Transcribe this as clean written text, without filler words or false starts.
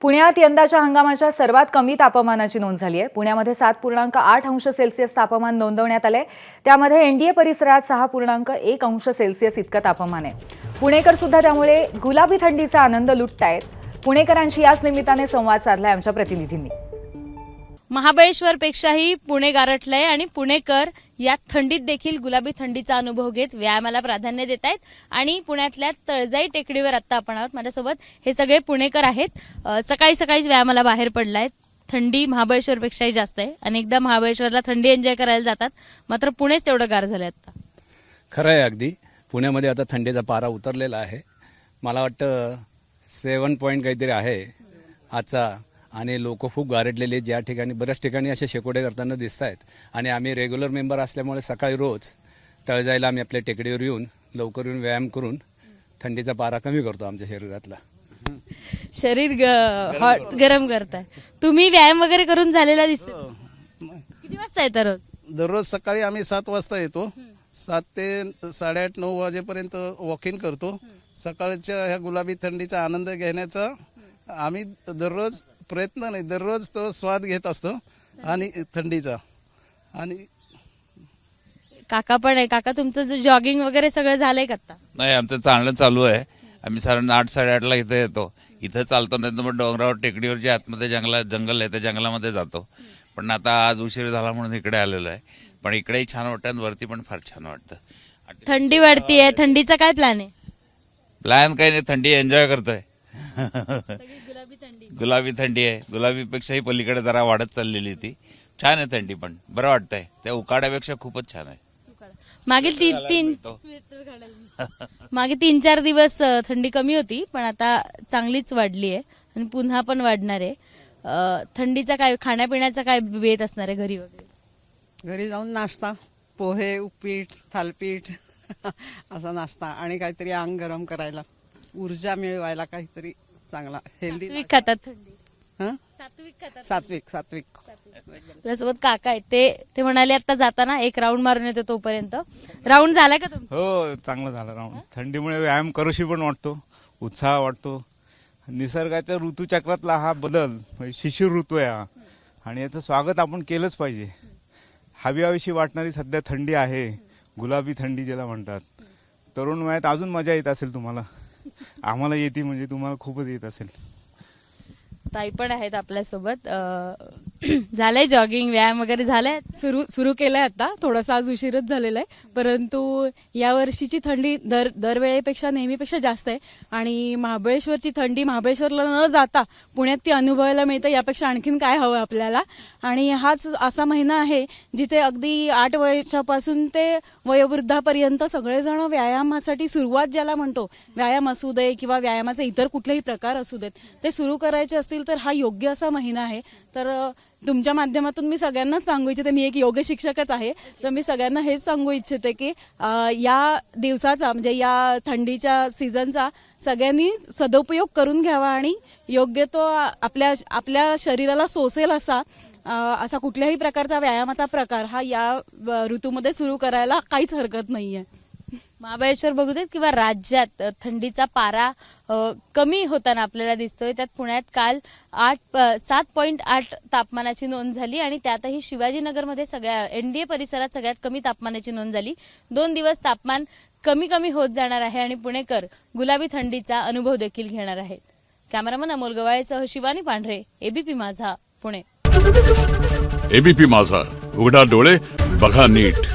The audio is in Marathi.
पुण्यात यंदाच्या हंगामाच्या सर्वात कमी तापमानाची नोंद झाली आहे। पुण्यामध्ये 7.8 अंश सेल्सिअस तापमान नोंदवण्यात आले। त्यामध्ये एनडीए परिसरात 6.1 अंश सेल्सिअस इतकं तापमान आहे। पुणेकर सुद्धा त्यामुळे गुलाबी थंडीचा आनंद लुटतायत। पुणेकरांशी याच निमित्ताने संवाद साधलाय आमच्या प्रतिनिधींनी। महाबळेश्वरपेक्षाही पुणे गारठलंय आणि पुणेकर या थंडीत देखील गुलाबी थंडीचा अनुभव घेत व्यायामाला प्राधान्य देत आहेत। आणि पुण्यातल्या तळजाई टेकडीवर आता आपण आहोत। माझ्यासोबत हे सगळे पुणेकर आहेत। सकाळी सकाळीच व्यायामाला बाहेर पडलायत। थंडी महाबळेश्वरपेक्षाही जास्त आहे। अनेकदा महाबळेश्वरला थंडी एन्जॉय करायला जातात, मात्र पुणेच तेवढं गार झालंय आता। खरं आहे, अगदी पुण्यामध्ये आता थंडीचा पारा उतरलेला आहे। मला वाटतं 7 पॉइंट काहीतरी आहे आजचा। आणि लोक खूप गारटलेले, ज्या ठिकाणी बऱ्याच ठिकाणी असे शेकोटे करताना दिसत आहेत। आणि आम्ही रेग्युलर मेंबर असल्यामुळे सकाळी रोज तळजाईला आम्ही आपल्या टेकडीवर येऊन लवकर येऊन व्यायाम करून थंडीचा पारा कमी करतो आमच्या शरीरातला। शरीर हॉट गरम करताय तुम्ही, व्यायाम वगैरे करून झालेला दिसतो। किती वाजता येता रोज? दररोज सकाळी आम्ही 7 वाजता येतो। 7 ते 8:30-9 वाजेपर्यंत वॉकिंग करतो। सकाळच्या ह्या गुलाबी थंडीचा आनंद घेण्याचा आम्ही दररोज प्रयत्न नाही, दररोज तो स्वाद घेत असतो आणि थंडीचा। आणि काका पण आहे। काका, तुमचं जॉगिंग वगैरे सगळं झालंय का आता? नाही, आमचं चालणं चालू आहे। आम्ही साधारण 8-8:30ला इथे येतो। इथं चालतो, नाही तर मग डोंगरावर टेकडीवर जे आतमध्ये जंगल आहे त्या जंगलामध्ये जातो। पण आता आज उशीर झाला म्हणून इकडे आलेलो आहे। पण इकडेही छान वाटतं आणि वरती पण फार छान वाटतं। थंडी वाढतीये, थंडीचा काय प्लॅन आहे? प्लॅन काही नाही, थंडी एन्जॉय करतोय। गुलाबी थंडी गुलाबी थंडी आहे। गुलाबीपेक्षाही पलीकडे जरा वाढत चाललेली ती। छान आहे थंडी, पण बरं वाटतंय। त्या उकाड्यापेक्षा खूपच छान आहे। मागे 3-4 दिवस थंडी कमी होती, पण आता चांगलीच वाढली आहे आणि पुन्हा पण वाढणार आहे। थंडीचा काय खाण्यापिण्याचा काय बेत असणार आहे घरी वगैरे? घरी जाऊन नाश्ता, पोहे, उपीट, थालपीठ असा नाश्ता आणि काहीतरी अंग गरम करायला, ऊर्जा मिळवायला काहीतरी चांगला हेल्दी। सात्विक खातात थंडी? हं? सात्विक त्यासोबत काका आहेत, ते म्हणाले आता जाताना एक राऊंड मारून येतो। तोपर्यंत राऊंड झालाय का तुमचा? हो, चांगलं झालं राऊंड। थंडीमुळे व्यायाम करूशी पण वाटतो, उत्साह वाटतो। निसर्गाच्या ऋतुचक्रातला हा बदल म्हणजे शिशिर ऋतू आहे हा, आणि याचं स्वागत आपण केलंच पाहिजे। हवीशी वाटणारी सध्या थंडी आहे, गुलाबी थंडी ज्याला म्हणतात। तरुण वयात अजून मजा येत असेल तुम्हाला, आम्हाला येते म्हणजे तुम्हाला खूपच येत असेल। ताई पण आहेत आपल्यासोबत। झालंय जॉगिंग, व्यायाम वगैरे झालाय? सुरू केलंय आता। थोडासा आज उशीरच झालेला आहे, परंतु या वर्षीची थंडी दरवेळेपेक्षा नेहमीपेक्षा जास्त आहे। आणि महाबळेश्वरची थंडी महाबळेश्वरला न जाता पुण्यात ती अनुभवायला मिळतं, यापेक्षा आणखीन काय हवं आपल्याला। आणि हाच असा महिना आहे जिथे अगदी 8 वर्षापासून ते वयोवृद्धापर्यंत सगळेजण व्यायामासाठी सुरुवात ज्याला म्हणतो, व्यायाम असू दे किंवा व्यायामाचे इतर कुठलेही प्रकार असू देत, ते सुरू करायचे असतील तर हा योग्य असा महिना आहे। तर तुमच्या माध्यमातून मी सगळ्यांनाच सांगू इच्छिते, मी एक योग शिक्षकच आहे, तर मी सगळ्यांना हेच सांगू इच्छिते की या दिवसाचा म्हणजे या थंडीच्या सीझनचा सगळ्यांनी सदुपयोग करून घ्यावा आणि योग्य तो आपल्या शरीराला सोसेल असा कुठल्याही प्रकारचा व्यायामाचा प्रकार हा या ऋतूमध्ये सुरू करायला काहीच हरकत नाहीये। महाबळेश्वर बघू देत किंवा राज्यात थंडीचा पारा कमी होताना आपल्याला दिसतोय। त्यात पुण्यात काल 7.8 तापमानाची नोंद झाली आणि त्यातही शिवाजीनगरमध्ये सगळ्या एनडीए परिसरात सगळ्यात कमी तापमानाची नोंद झाली। 2 दिवस तापमान कमी होत जाणार आहे आणि पुणेकर गुलाबी थंडीचा अनुभव देखील घेणार आहेत। कॅमेरामन अमोल गवाळेसह शिवानी पांढरे, एबीपी माझा, पुणे। एबीपी माझा, उघडा डोळे बघा नीट।